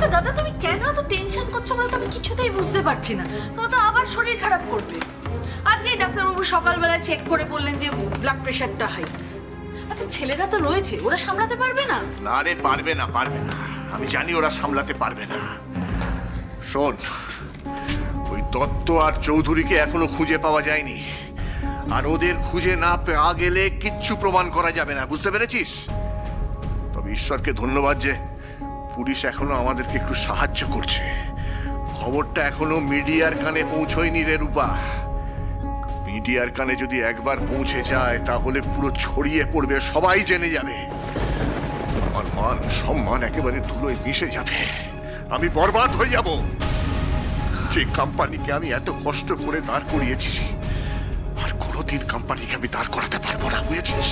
আচ্ছা দাদা, তুমি কেন এত টেনশন করছো বলো তো? আমি কিছুতেই বুঝতে পারছি না। তোমার তো আবার শরীর খারাপ করবে। আজকেই ডাক্তারবাবু সকালবেলায় চেক করে বললেন যে ব্লাড প্রেশারটা হাই। আচ্ছা ছেলেরা তো রয়েছে, ওরা সামলাতে পারবে না? না রে, পারবে না, পারবে না। আমি জানি ওরা সামলাতে পারবে না। শোন, ওই দত্ত আর চৌধুরীকে এখনো খুঁজে পাওয়া যায়নি, আর ওদের খুঁজে না পাওয়া গেলে কিচ্ছু প্রমাণ করা যাবে না, বুঝতে পেরেছিস? তবে ঈশ্বরকে ধন্যবাদ যে পুলিশ এখনো আমাদেরকে একটু সাহায্য করছে। খবরটা এখনো মিডিয়ার কানে পৌঁছয়নি রে রূপা। মিডিয়ার কানে যদি একবার পৌঁছে যায় তাহলে পুরো ছড়িয়ে পড়বে, সবাই জেনে যাবে। আমার মান সম্মান একেবারে ধুলোয় মিশে যাবে, আমি বরবাদ হয়ে যাব। যে কোম্পানিকে আমি এত কষ্ট করে দাঁড় করিয়েছি, আর কোনোদিন কোম্পানিকে আমি দাঁড় করাতে পারবো না, বুঝেছিস?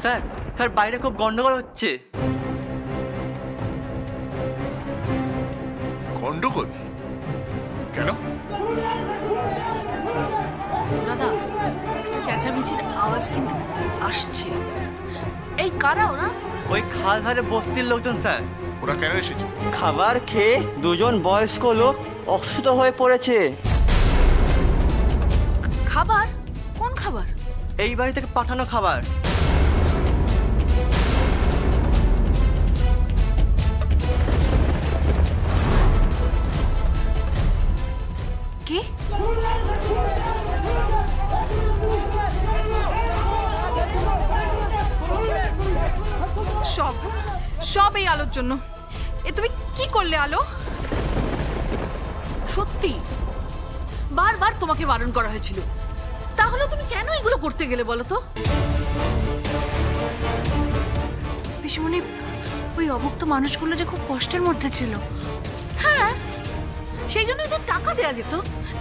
স্যার, স্যার বাইরে খুব গন্ডগোল হচ্ছে। গন্ডগোল? কেন? দাদা, একটা চেঁচামেচির আওয়াজ কিন্তু আসছে। এই কারা ওরা? ওই খাল ধারে বস্তির লোকজন স্যার। ওরা কেন এসেছে? খাবার খেয়ে দুজন বয়স্ক লোক অসুস্থ হয়ে পড়েছে। খাবার? কোন খাবার? এই বাড়ি থেকে পাঠানো খাবার। কি? সব সব এই আলোর জন্য। এ তুমি কি করলে আলো? সত্যি বারবার তোমাকে বারণ করা হয়েছিল, তাহলে তুমি কেন এগুলো করতে গেলে বলো তো? পিসিমণি, ওই অভুক্ত মানুষগুলো যে খুব কষ্টের মধ্যে ছিল। হ্যাঁ, সেই জন্য এদের টাকা দেওয়া যেত।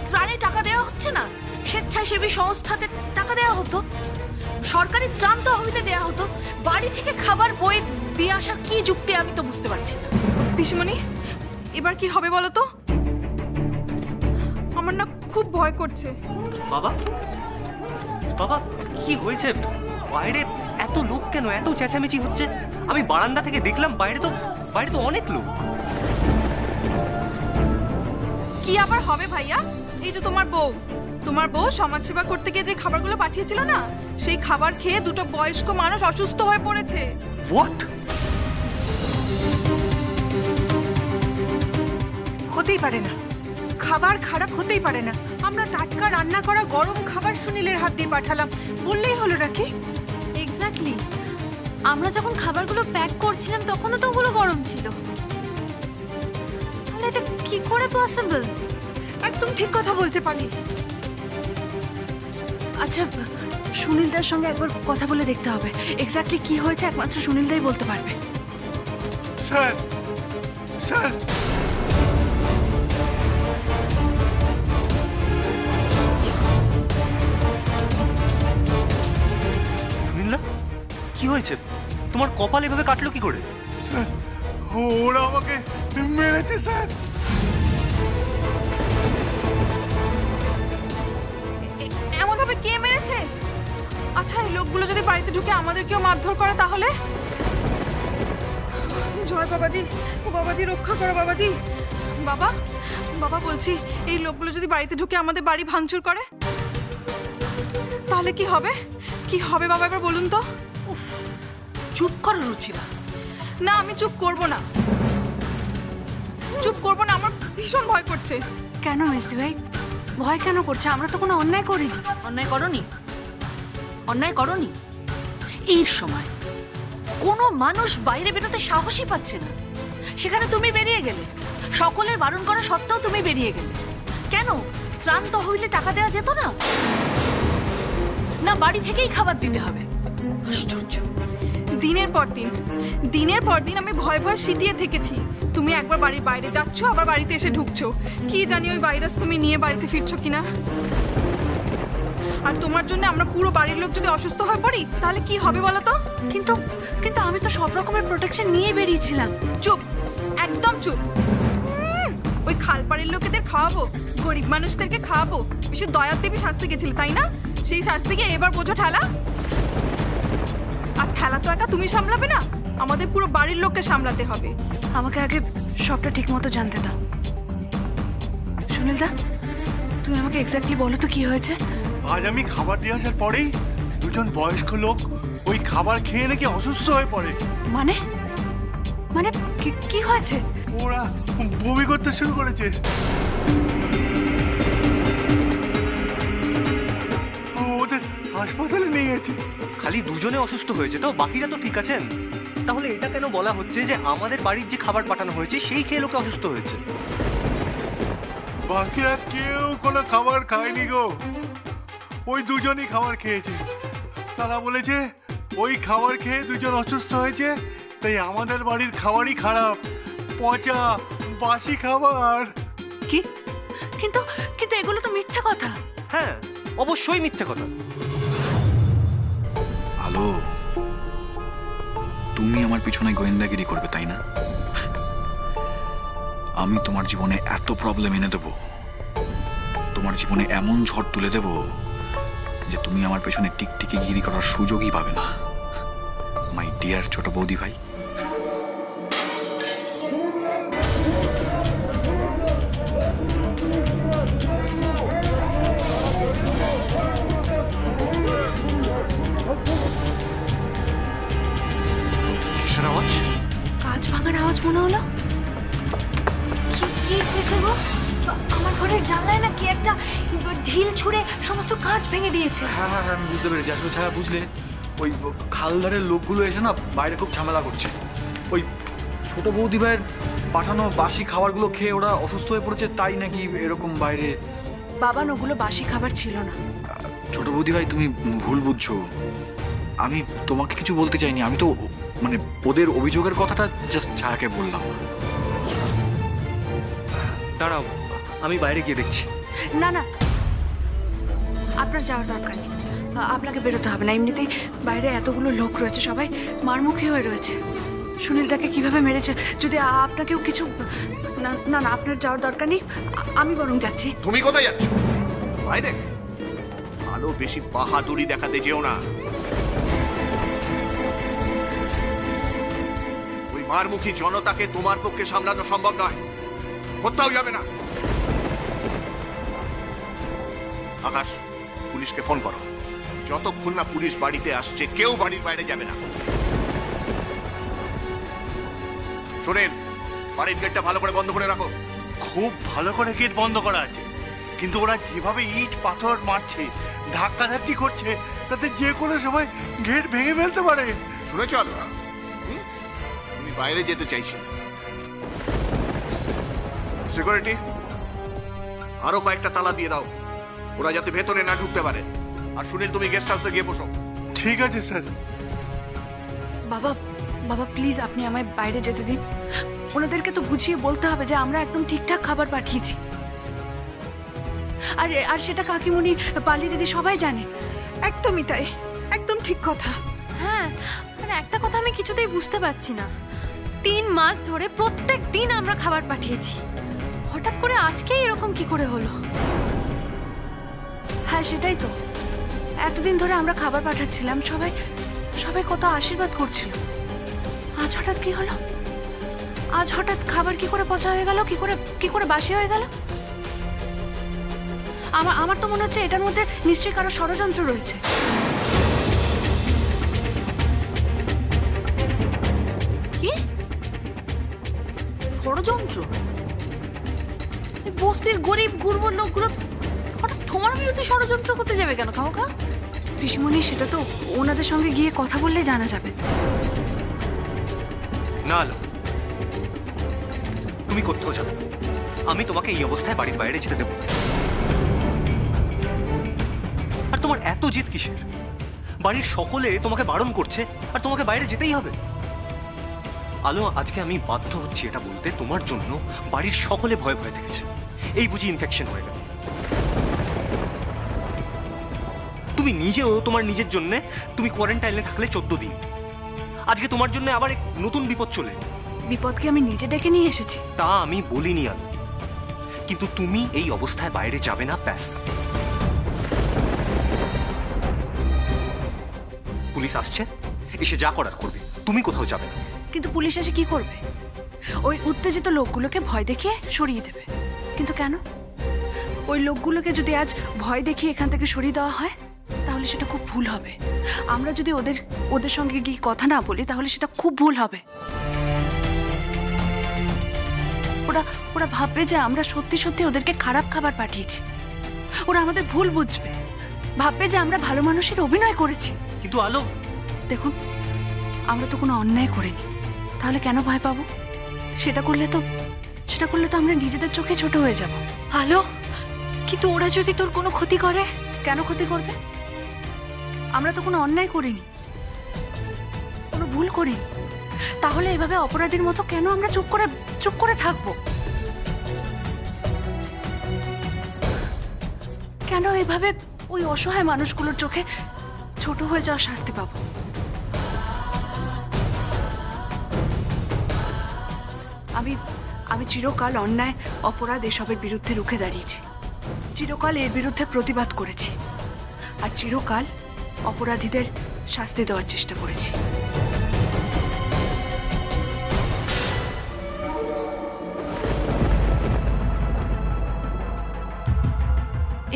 ত্রাণে টাকা দেওয়া হচ্ছে না, স্বেচ্ছাসেবী সংস্থাতে টাকা দেওয়া হতো, সরকারি ত্রাণ তহবিলে দেওয়া হতো। বাড়ি থেকে খাবার বয়ে দিয়ে আসা কি যুক্তি আমি তো বুঝতে পারছি না। পিসিমণি, এবার কি হবে বলো তো? আমার না খুব ভয় করছে। বাবা, বাবা কি হয়েছে? বাইরে এত লোক কেন? এত চেঁচামেচি হচ্ছে? আমি বারান্দা থেকে দেখলাম, বাইরে তো অনেক লোক। কি আবার হবে ভাইয়া? এই যে তোমার বউ সমাজসেবা করতে গিয়ে যে খাবারগুলো পাঠিয়েছিল না, সেই খাবার খেয়ে দুটো বয়স্ক মানুষ অসুস্থ হয়ে পড়েছে। হোয়াট? হতেই পারে না, খাবার খারাপ হতেই পারে না। আমরা টাটকা রান্না করা গরম খাবার সুনীলের হাত দিয়ে পাঠালাম, বললেই হলো নাকি? এক্স্যাক্টলি, আমরা যখন খাবারগুলো প্যাক করছিলাম তখনও তো ওগুলো গরম ছিল। তাহলে এটা কি করে পসিবল? একদম ঠিক কথা বলছে পালি। আচ্ছা, সুনীলদার সঙ্গে একবার কথা বলে দেখতে হবে। এক্স্যাক্টলি কি হয়েছে একমাত্র সুনীলদাই বলতে পারবে। স্যার, স্যার, সুনীলদা, কি হয়েছে? তোমার কপাল এভাবে কাটলো কি করে? স্যার, ওরা আমাকে মেরেছে স্যার। এমন ভাবে কে মেরেছে? আচ্ছা, এই লোকগুলো যদি বাড়িতে ঢুকে আমাদেরকেও মারধর করে তাহলে? জয় বাবাজি, ও বাবাজি রক্ষা করো বাবাজি। বাবা, বাবা বলছি, এই লোকগুলো যদি বাড়িতে ঢুকে আমাদের বাড়ি ভাঙচুর করে তাহলে কি হবে? কি হবে বাবা, এবার বলুন তো। উফ, চুপ করো রুচিরা। না, আমি চুপ করব না, চুপ করব না। আমার ভীষণ ভয় করছে। কেন মেসি ভাই, ভয় কেন করছে? আমরা তো কোনো অন্যায় করিনি। অন্যায় করনি? অন্যায় করনি? এই সময় কোনো মানুষ বাইরে বেরোতে সাহসই পাচ্ছে না, সেখানে তুমি বেরিয়ে গেলে। সকলের বারণ করা সত্ত্বেও তুমি বেরিয়ে গেলে কেন? ত্রাণ তহবিলে টাকা দেওয়া যেত না? না বাড়ি থেকেই খাবার দিতে হবে? আশ্চর্য। দিনের পর দিন আমি ভয় ভয় সিটিয়ে থেকেছি। তুমি একবার বাড়ির বাইরে যাচ্ছ, আবার বাড়িতে এসে ঢুকছো। কি জানি ওই ভাইরাস তুমি নিয়ে বাড়িতে ফিরছো কিনা। আর তোমার জন্য আমরা পুরো বাড়ির লোক যদি অসুস্থ হয়ে পড়ি তাহলে কি হবে বলো তো? কিন্তু কিন্তু আমি তো সব রকমের প্রোটেকশন নিয়ে বেরিয়েছিলাম। চুপ, একদম চুপ। ওই খালপাড়ের লোকেদের খাওয়াবো, গরিব মানুষদেরকে খাওয়াবো, বেশি দয়ার দেবী শাস্তি গেছিলে তাই না? সেই শাস্তি গিয়ে এবার বোঝো ঠেলা। আর ঠেলা তো একা তুমি সামলাবে না, আমাদের পুরো বাড়ির লোককে সামলাতে হবে। আমাকে আগে সবটা ঠিক মতো জানতে দাও। সুনীল দা, তুমি আমাকে এক্স্যাক্টলি বলো তো কি হয়েছে। আজ আমি খাবার দিয়ে আসার পরেই দুজন বয়স্ক লোক ওই খাবার খেয়ে নাকি অসুস্থ হয়ে পড়ে। মানে মানে কি হয়েছে? ওরা বমি করতে শুরু করেছে। ওদের হাসপাতালে নিয়ে গেছে। খালি দুজনে অসুস্থ হয়েছে তো, বাকিরা তো ঠিক আছেন। তাহলে এটা কেন বলা হচ্ছে যে আমাদের বাড়ির যে খাবার পাঠানো হয়েছে সেই খেয়ে লোকে অসুস্থ হয়েছে? বাকিরা কেউ কোনো খাবার খায়নি গো, ওই দুজনই খাবার খেয়েছে। তারা বলেছে ওই খাবার খেয়ে দুজন অসুস্থ হয়েছে, তাই আমাদের বাড়ির খাবারই খারাপ, পচা বাসি খাবার। কি? কিন্তু কিন্তু এগুলো তো মিথ্যে কথা। হ্যাঁ, অবশ্যই মিথ্যে কথা। আলো, তুমি আমার পিছনে গোয়েন্দাগিরি করবে তাই না? আমি তোমার জীবনে এত প্রবলেম এনে দেবো, তোমার জীবনে এমন ঝড় তুলে দেব যে তুমি আমার পেছনে টিকটিকি গিরি করার সুযোগই পাবে না। মাই ডিয়ার ছোট বৌদি ভাই। কিসের আওয়াজ? কাঁচ ভাঙার আওয়াজ মনে হলো। কি হয়েছে গো? আমার ঘরের জানলায় না কি একটা ঢিল ছুঁড়ে সমস্ত কাঁচ ভেঙে দিয়েছে। হ্যাঁ হ্যাঁ হ্যাঁ, আমি বুঝতে পেরেছি। আসলে ছায়া বুঝলে, ওই খালধারের লোকগুলো এসে না বাইরে খুব ঝামেলা করছে। ওই ছোট বৌদি ভাইয়ের পাঠানো বাসি খাবারগুলো খেয়ে ওরা অসুস্থ হয়ে পড়েছে, তাই নাকি এরকম বাইরে। বাবা, ওগুলো বাসি খাবার ছিল না। ছোট বৌদি ভাই, তুমি ভুল বুঝছো। আমি তোমাকে কিছু বলতে চাইনি, আমি তো মানে ওদের অভিযোগের কথাটা জাস্ট ছায়াকে বললাম। দাঁড়াও, আমি বাইরে গিয়ে দেখছি। না না, আপনার যাওয়ার দরকার নেই। আপনাকে বেরোতে হবে না, এমনিতেই বাইরে এতগুলো লোক রয়েছে, সবাই মারমুখী হয়ে রয়েছে। সুনীল দাকে কিভাবে মেরেছে, যদি আপনাকেও কিছু। না না না, আপনার যাওয়ার দরকার নেই, আমি বরং যাচ্ছি। তুমি কোথায় যাচ্ছ? বাইরে। আলো, বেশি বাহাদুরি দেখাতে যেও না। ওই মারমুখী জনতাকে তোমার পক্ষে সামলানো সম্ভব নয়, কোথাও যাবে না। আকাশ, পুলিশকে ফোন করো। যতক্ষণ না পুলিশ বাড়িতে আসছে কেউ বাড়ির বাইরে যাবে না। শোনেন, বাড়ির গেটটা ভালো করে বন্ধ করে রাখো। খুব ভালো করে গেট বন্ধ করা আছে, কিন্তু ওরা যেভাবে ইট পাথর মারছে, ধাক্কাধাক্কি করছে, তাতে যে কোনো সময় গেট ভেঙে ফেলতে পারে। শুনেছ আলো? তুমি বাইরে যেতে চাইছিলে। সিকিউরিটি, আরো কয়েকটা তালা দিয়ে দাও, ওরা যাতে ভেতরে না ঢুকতে পারে। আর সুনীল, তুমি গেস্ট হাউসে গিয়ে বসো। ঠিক আছে স্যার। বাবা, বাবা প্লিজ আপনি আমায় বাইরে যেতে দিন। ওনাদেরকে তো বুঝিয়ে বলতে হবে যে আমরা একদম ঠিকঠাক খাবার পাঠিয়েছি। আর আর সেটা কাকিমণি, পালি দিদি সবাই জানে। একদমই তাই, একদম ঠিক কথা। হ্যাঁ, আর একটা কথা আমি কিছুতেই বুঝতে পারছি না, 3 মাস ধরে প্রত্যেক দিন আমরা খাবার পাঠিয়েছি, হঠাৎ করে আজকেই এরকম কি করে হলো? হ্যাঁ সেটাই তো, এতদিন ধরে আমরা খাবার পাঠাচ্ছিলাম, সবাই সবাই কত আশীর্বাদ করছিল। আজ হঠাৎ কি হলো? আজ হঠাৎ খাবার কি করে পচা হয়ে গেল, কি করে বাসি হয়ে গেল? আমার তো মনে হচ্ছে এটার মধ্যে নিশ্চয়ই কারো ষড়যন্ত্র রয়েছে। কি ষড়যন্ত্র? এই বস্তির গরিব গুরবো লোকগুলো হঠাৎ তোমার বিরুদ্ধে ষড়যন্ত্র করতে যাবে কেন খামোখা? পিসিমণি, সেটা তো ওনাদের সঙ্গে গিয়ে কথা বললে জানা যাবে। না আলো, তুমি কোথাও যাবে, আমি তোমাকে এই অবস্থায় বাড়ির বাইরে যেতে দেবো। আর তোমার এত জিদ কিসের? বাড়ির সকলে তোমাকে বারণ করছে আর তোমাকে বাইরে যেতেই হবে। আলো, আজকে আমি বাধ্য হচ্ছি এটা বলতে, তোমার জন্য বাড়ির সকলে ভয়ে ভয়ে থেকেছে। এই বুঝি ইনফেকশন হয়ে গেল। তুমি নিজেও তোমার নিজের জন্য তুমি কোয়ারেন্টাইনে থাকলে 14 দিন। আজকে তোমার জন্য আবার এক নতুন বিপদ চলে। বিপদকে আমি নিজে ডেকে নিয়ে এসেছি। তা আমি বলিনি আলো, কিন্তু তুমি এই অবস্থায় বাইরে যাবে না, ব্যাস। পুলিশ আসছে, এসে যা করার করবে, তুমি কোথাও যাবে না। কিন্তু পুলিশ এসে কি করবে? ওই উত্তেজিত লোকগুলোকে ভয় দেখিয়ে সরিয়ে দেবে। কিন্তু কেন? ওই লোকগুলোকে যদি আজ ভয় দেখিয়ে এখান থেকে সরিয়ে দেওয়া হয় তাহলে সেটা খুব ভুল হবে। আমরা যদি ওদের সঙ্গে গিয়ে কথা না বলি তাহলে সেটা খুব ভুল হবে। ওরা ভাববে যে আমরা সত্যি সত্যি ওদেরকে খারাপ খাবার পাঠিয়েছি। ওরা আমাদের ভুল বুঝবে, ভাববে যে আমরা ভালো মানুষের অভিনয় করেছি। কিন্তু আলো, দেখুন, আমরা তো কোনো অন্যায় করিনি, তাহলে কেন ভয় পাবো? সেটা করলে তো আমরা নিজেদের চোখে ছোট হয়ে যাব। আলো, কিন্তু ওরা যদি তোর কোনো ক্ষতি করে? কেন ক্ষতি করবে? আমরা তো কোনো অন্যায় করিনি, কোনো ভুল করিনি। তাহলে এভাবে অপরাধীর মতো কেন আমরা চুপ করে থাকবো? কেন এভাবে ওই অসহায় মানুষগুলোর চোখে ছোট হয়ে যাওয়ার শাস্তি পাবো? আমি চিরকাল অন্যায়, অপরাধ এসবের বিরুদ্ধে রুখে দাঁড়িয়েছি, চিরকাল এর বিরুদ্ধে প্রতিবাদ করেছি, আর চিরকাল অপরাধীদের শাস্তি দেওয়ার চেষ্টা করেছি।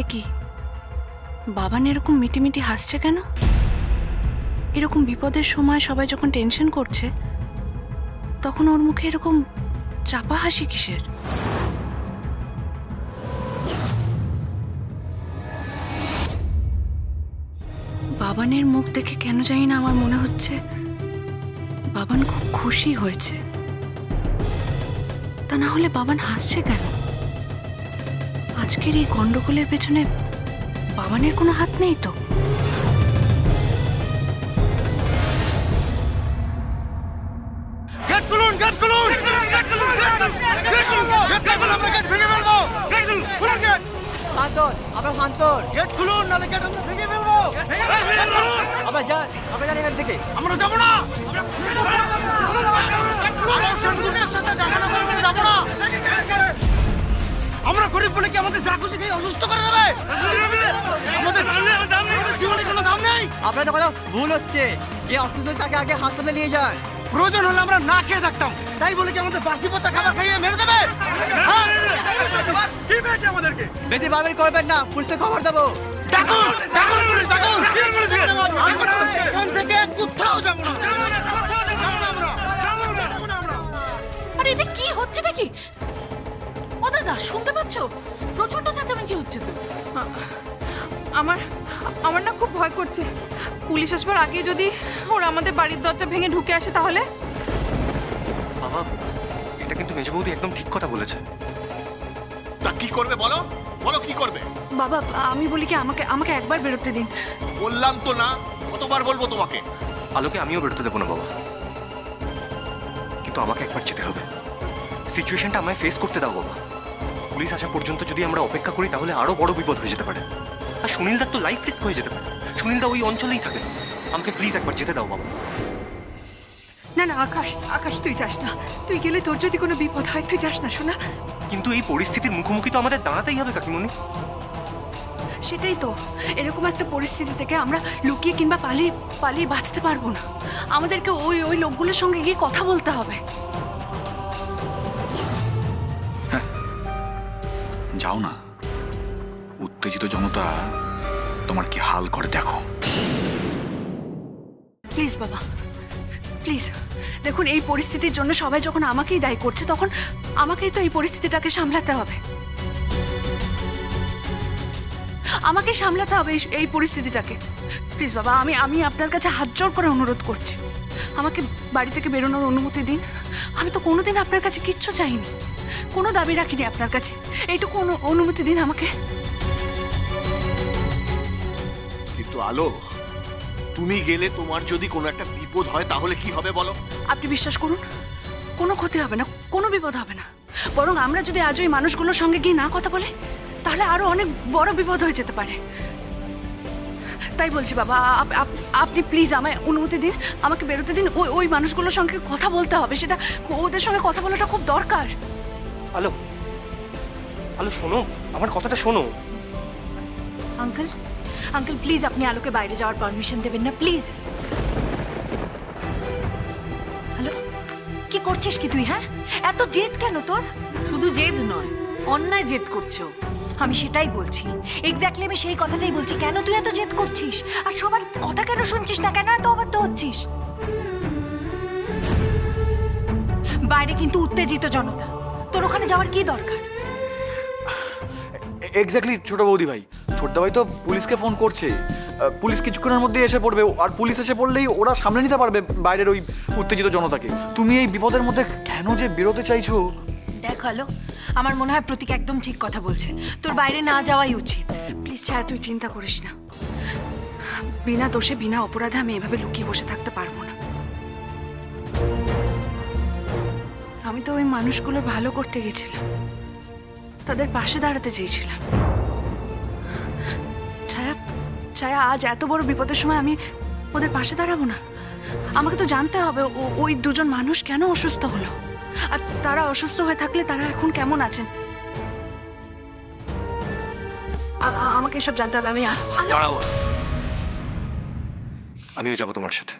এ কি, বাবান এরকম মিটিমিটি হাসছে কেন? এরকম বিপদের সময় সবাই যখন টেনশন করছে তখন ওর মুখে এরকম চাপা হাসি কিসের? বাবানের মুখ দেখে কেন জানি না আমার মনে হচ্ছে বাবান খুব খুশি হয়েছে। তা না হলে বাবান হাসছে কেন? আজকের এই গন্ডগোলের পেছনে বাবানের কোনো হাত নেই তো? গেট খুলুন, গেট খুলুন, গেট খুলুন, গেট খুলুন, আমরা গেট ভেঙে ফেলবো। গেট খুলুন, খুলুন গেট। আমরা শান্তর, গেট খুলুন, নালে গেট আমরা ভেঙে ফেলবো। আমরা জানি এখান থেকে। আমরা যাবো না, আরে সন্দীপের সাথে জামানা করে যাবো না। আমরা গরিব বলে কি আমাদের যা খুশি খেয়ে অসুস্থ করে দেবে? আমাদের জীবনে কোনো দাম নেই। আপনাদের কথা ভুল হচ্ছে, যে অসুস্থ তাকে আগে হাসপাতালে নিয়ে যান। প্রয়োজন হলে আমরা না খেয়ে থাকতাম, তাই বলে কি আমাদের বাসি পচা খাবার খাইয়ে মেরে দেবে? হ্যাঁ? কি পেয়েছে আমাদেরকে? বেশি বাড়াবাড়ি করবেন না, পুলিশে খবর দেবো। ডাকুন, ডাকুন পুলিশ, ডাকুন। আমরা এখান থেকে কোথাও যাবো না। আরে এটা কি হচ্ছে নাকি? ও দাদা, শুনতে পাচ্ছো? প্রচন্ড চেঁচামেচি হচ্ছে তো। আমার না খুব ভয় করছে। পুলিশ আসবার আগে যদি ওরা আমাদের বাড়ির দরজা ভেঙে ঢুকে আসে তাহলে? বাবা, এটা কিন্তু মেজ বৌদি একদম ঠিক কথা বলেছে। তা কি করবে বলো? বলো কি করবে? বাবা, আমি বলি কি, আমাকে একবার বেরোতে দিন। বললাম তো না, কতবার বলবো তোমাকে? আলোকে আমিও বেরোতে দেবো না বাবা, কিন্তু আমাকে একবার যেতে হবে। সিচুয়েশনটা আমায় ফেস করতে দাও বাবা। পুলিশ আসা পর্যন্ত যদি আমরা অপেক্ষা করি তাহলে আরো বড় বিপদ হয়ে যেতে পারে। আর সুনীলদার তো লাইফ রিস্ক হয়ে যেতে পারে। সুনীলদা ওই অঞ্চলেই থাকে। আমাকে প্লিজ একবার যেতে দাও বাবা। না না আকাশ, তুই যাস না। তুই গেলে তোর যদি কোনো বিপদ হয়, তুই যাস না শোনা। কিন্তু এই পরিস্থিতির মুখোমুখি তো আমাদের দাঁড়াতেই হবে কাকিমণি। সেটাই তো, এরকম একটা পরিস্থিতি থেকে আমরা লুকিয়ে কিংবা পালিয়ে বাঁচতে পারবো না। আমাদেরকে ওই লোকগুলোর সঙ্গে গিয়ে কথা বলতে হবে। যাও না, উত্তেজিত জনতা তোমার কি হাল করে দেখো। প্লিজ বাবা, প্লিজ দেখুন, এই পরিস্থিতির জন্য সবাই যখন আমাকেই দায়ী করছে তখন আমাকেই তো এই পরিস্থিতিটাকে সামলাতে হবে। আমাকে সামলাতে হবে এই পরিস্থিতিটাকে। প্লিজ বাবা, আমি আপনার কাছে হাত জোড় করে অনুরোধ করছি, আমাকে বাড়ি থেকে বেরোনোর অনুমতি দিন। আমি তো কোনোদিন আপনার কাছে কিচ্ছু চাইনি, কোনো দাবি রাখিনি আপনার কাছে। এইটুকু অনুমতি দিন আমাকে। কিন্তু আলো, তুমি গেলে তোমার যদি কোনো একটা বিপদ হয় তাহলে কি হবে বলো? আপনি বিশ্বাস করুন, কোনো ক্ষতি হবে না, কোনো বিপদ হবে না। বরং আমরা যদি আজ ওই মানুষগুলোর সঙ্গে গিয়ে না কথা বলে তাহলে আরো অনেক বড় বিপদ হয়ে যেতে পারে। তাই বলছি বাবা, আপনি প্লিজ আমায় অনুমতি দিন, আমাকে বেরোতে দিন। ওই মানুষগুলোর সঙ্গে কথা বলতে হবে, সেটা ওদের সঙ্গে কথা বলাটা খুব দরকার। আলো, আলো শোনো, আমার কথাটা শোনো। আঙ্কেল প্লিজ, আপনি আলোকে বাইরে যাওয়ার পারমিশন দেবেন না প্লিজ। আলো, কি করছিস কি তুই? হ্যাঁ, এত জেদ কেন তোর? শুধু জেদ নয়, অন্যায় জেদ করছো। আমি সেটাই বলছি, এক্স্যাক্টলি আমি সেই কথাটাই বলছি। কেন তুই এত জেদ করছিস? আর সবার কথা কেন শুনছিস না? কেন এত অবাধ্য হচ্ছিস? বাইরে কিন্তু উত্তেজিত জনতা, তোর ওখানে যাওয়ার কি দরকার? এক্স্যাক্টলি ছোট বৌদি ভাই, ছোটদা ভাই তো পুলিশকে ফোন করছে। পুলিশ কিছুক্ষণের মধ্যে এসে পড়বে, আর পুলিশ এসে পড়লেই ওরা সামলে নিতে পারবে বাইরের ওই উত্তেজিত জনতাকে। তুমি এই বিপদের মধ্যে কেন যে বেরোতে চাইছো? দেখ হলো, আমার মনে হয় প্রতীক একদম ঠিক কথা বলছে। তোর বাইরে না যাওয়াই উচিত। প্লিজ ছায়া, তুই চিন্তা করিস না। বিনা দোষে বিনা অপরাধে আমি এভাবে লুকিয়ে বসে থাকতে পারবো না। আমি তো ওই মানুষগুলোর ভালো করতে গেছিলাম, তাদের পাশে দাঁড়াতে চেয়েছিলাম। ছায়া, ছায়া, আজ এত বড় বিপদের সময় আমি ওদের পাশে দাঁড়াবো না? আমাকে তো জানতে হবে ওই দুজন মানুষ কেন অসুস্থ হলো, আর তারা অসুস্থ হয়ে থাকলে তারা এখন কেমন আছেন। আমাকে এসব জানতে হবে। আমি আসছি। দাঁড়াও, আমিও যাবো তোমার সাথে।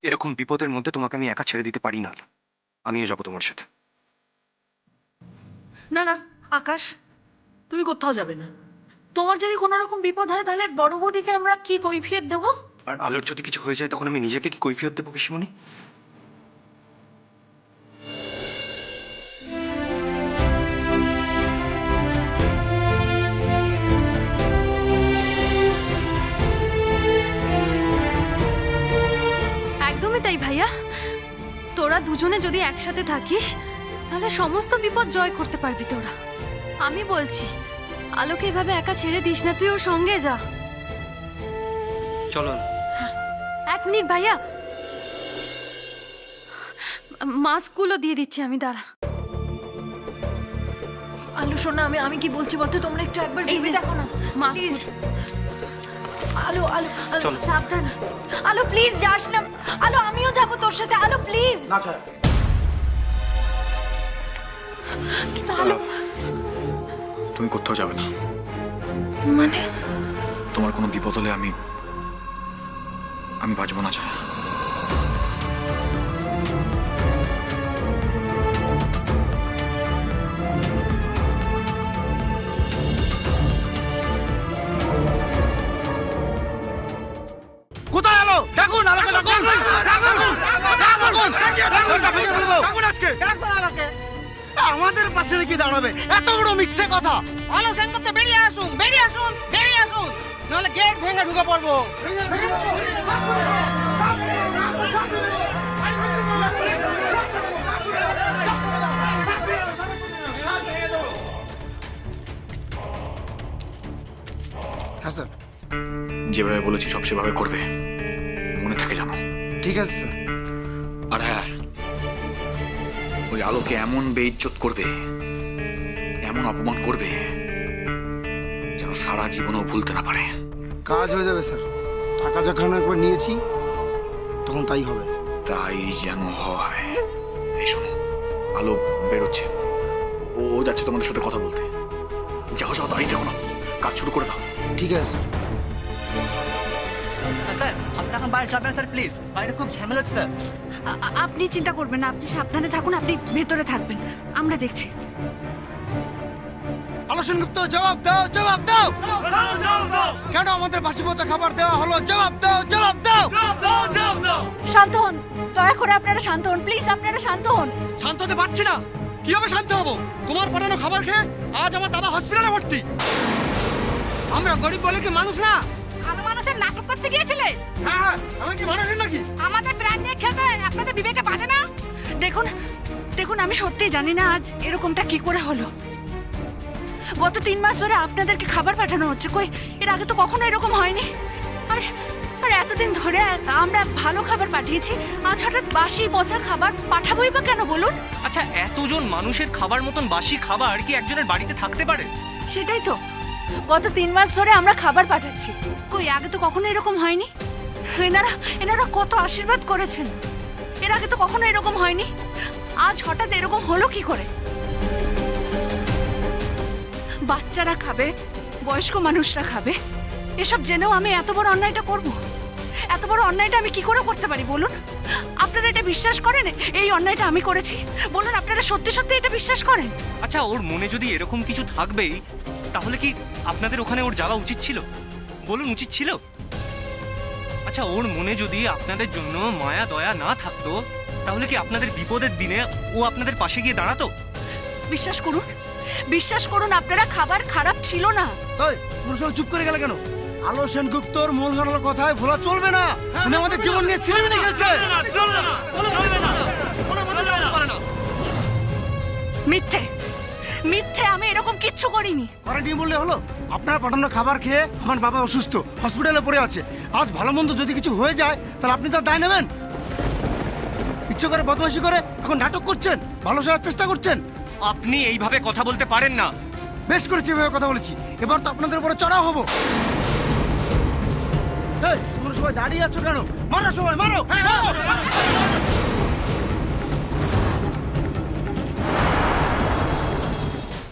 এরকম বিপদের মধ্যে তোমাকে আমি একা ছেড়ে দিতে পারি না। আমিও যাবো তোমার সাথে। না না আকাশ, তুমি কোথাও যাবে না। তোমার যদি কোনো রকম বিপদ হয় তাহলে বড় বৌদিকে আমরা কি কৈফিয়ত দেবো? আর আলোর যদি কিছু হয়ে যায় তখন আমি নিজেকে কি কৈফিয়ত দেবো পিসিমণি? একদমই তাই ভাইয়া। তোরা দুজনে যদি একসাথে থাকিস তাহলে সমস্ত বিপদ জয় করতে পারবি তোরা। আমি বলছি, আলোকে এভাবে একা ছেড়ে দিস না, তুই ওর সঙ্গে যা। চলো। এক মিনিট ভাইয়া, মাস্কগুলো দিয়ে দিচ্ছি আমি, দাঁড়া। আলো শোনা, আমি কি বলছি বলতে, তোমরা একটু একবার এই যে ভেবে দেখো না। মাস্ক। আলো আলো আলো, চলো। সাবধান। আলো প্লিজ যাস না। আলো আমিও যাবো তোর সাথে। আলো প্লিজ। না ছায়া, কিন্তু আলো, তুমি কোথাও যাবে না। মানে তোমার কোনো বিপদ হলে আমি বাঁচবো না ছায়া। কোথায় আলো? ডাকুন আলোকে, ডাকুন আমাদের পাশে কি দাঁড়াবে? এত বড় মিথ্যে কথা। আলো সেন্টারতে বেরিয়ে আসুন, বেরিয়ে আসুন, বেরিয়ে আসুন, নাহলে গেট ভেঙে ঢুকে পড়বো। হ্যাঁ স্যার, যেভাবে বলেছি সব সেভাবে করবে, মনে থাকে জানো? ঠিক আছে স্যার। আর হ্যাঁ, ওই আলোকে এমন বেইজ্জত করবে, এমন অপমান করবে যেন সারা জীবনেও ভুলতে না পারে। কাজ হয়ে যাবে স্যার, টাকা যখন একবার নিয়েছি তখন তাই হবে। তাই যেন হয়। এই শোনো, আলো বেরোচ্ছে, ও যাচ্ছে তোমাদের সাথে কথা বলতে। যাও যাও, দাঁড়িয়ে থাকো না, কাজ শুরু করে দাও। ঠিক আছে স্যার। স্যার আপনি এখন বাইরে যাবেন স্যার, প্লিজ, বাইরে খুব ঝামেলা হচ্ছে স্যার। আপনি চিন্তা করবেন না, আপনি সাবধানে থাকুন, আপনি ভেতরে থাকবেন, আমরা দেখছি। আলো সেনগুপ্ত, জবাব দাও, জবাব দাও। কেন আমাদের বাসি পচা খাবার দেওয়া হলো? জবাব দাও, জবাব দাও। শান্ত হন, দয়া করে আপনারা শান্ত হন, প্লিজ আপনারা শান্ত হন। শান্ত হতে পারছি না। কিভাবে শান্ত হবো? তোমার পাঠানো খাবার খেয়ে আজ আমার দাদা হসপিটালে ভর্তি। আমরা গরিব বলে কি মানুষ না? ভালো মানুষের নাটক করতে গিয়েছিলে? হ্যাঁ, আমি কি মানুষের নাকি? আমাদের প্রাণ নিয়ে খেতে আপনাদের বিবেকে বাঁধে না? দেখুন দেখুন, আমি সত্যিই জানি না আজ এরকমটা কি করে হলো। গত 3 মাস ধরে আপনাদেরকে খাবার পাঠানো হচ্ছে, কই এর আগে তো কখনো এরকম হয়নি। আর এতদিন ধরে আমরা ভালো খাবার পাঠিয়েছি, আজ হঠাৎ বাসি পচা খাবার পাঠাবোই বা কেন বলুন? আচ্ছা, এতজন মানুষের খাবার মতন বাসি খাবার কি একজনের বাড়িতে থাকতে পারে? সেটাই তো, গত 3 মাস ধরে আমরা খাবার পাঠাচ্ছি, কই আগে তো কখনো এরকম হয়নি। এনারা কত আশীর্বাদ করেছেন, এর আগে তো কখনো এরকম হয়নি, আজ হঠাৎ এরকম হলো কি করে? বাচ্চারা খাবে, বয়স্ক মানুষরা খাবে, এসব জেনেও আমি এত বড় অন্যায়টা করব? এত বড় অন্যায়টা আমি কি করে করতে পারি বলুন? আপনারা এটা বিশ্বাস করেন এই অন্যায়টা আমি করেছি? বলুন, আপনারা সত্যি সত্যি এটা বিশ্বাস করেন? আচ্ছা, ওর মনে যদি এরকম কিছু থাকবেই, তাহলে কি আপনাদের ওখানে ওর যাওয়া উচিত ছিল? বলুন, উচিত ছিল? আচ্ছা, ওর মনে যদি আপনাদের জন্য মায়া দয়া না থাকতো, তাহলে কি আপনাদের বিপদের দিনে ও আপনাদের পাশে গিয়ে দাঁড়াতো? বিশ্বাস করুন, বিশ্বাস করুন, আপনারা খাবার খারাপ ছিল না। তাই তোমরা সবাই চুপ করে গেলে কেন? আলো সেনগুপ্তর মূল ঘটনার কথায় ভোলা চলবে না। উনি আমাদের জীবন নিয়ে ছিলেমিনি খেলছে। মিথ্যে, মিথ্যে, আমি এরকম কিচ্ছু করিনি। করেনি বললে হলো? আপনারা পাঠানো খাবার খেয়ে আমার বাবা অসুস্থ, হসপিটালে পড়ে আছে। আজ ভালো মন্দ যদি কিছু হয়ে যায়, তাহলে আপনি তার দায় নেবেন? ইচ্ছে করে বদমাইশি করে এখন নাটক করছেন, ভালো সাজার চেষ্টা করছেন। আপনি এইভাবে কথা বলতে পারেন না। বেশ করেছি, এভাবে কথা বলেছি, এবার তো আপনাদের উপরে চড়াও হবো। এই, তোমরা সবাই দাঁড়িয়ে আছো কেন? মারো সবাই, মারো!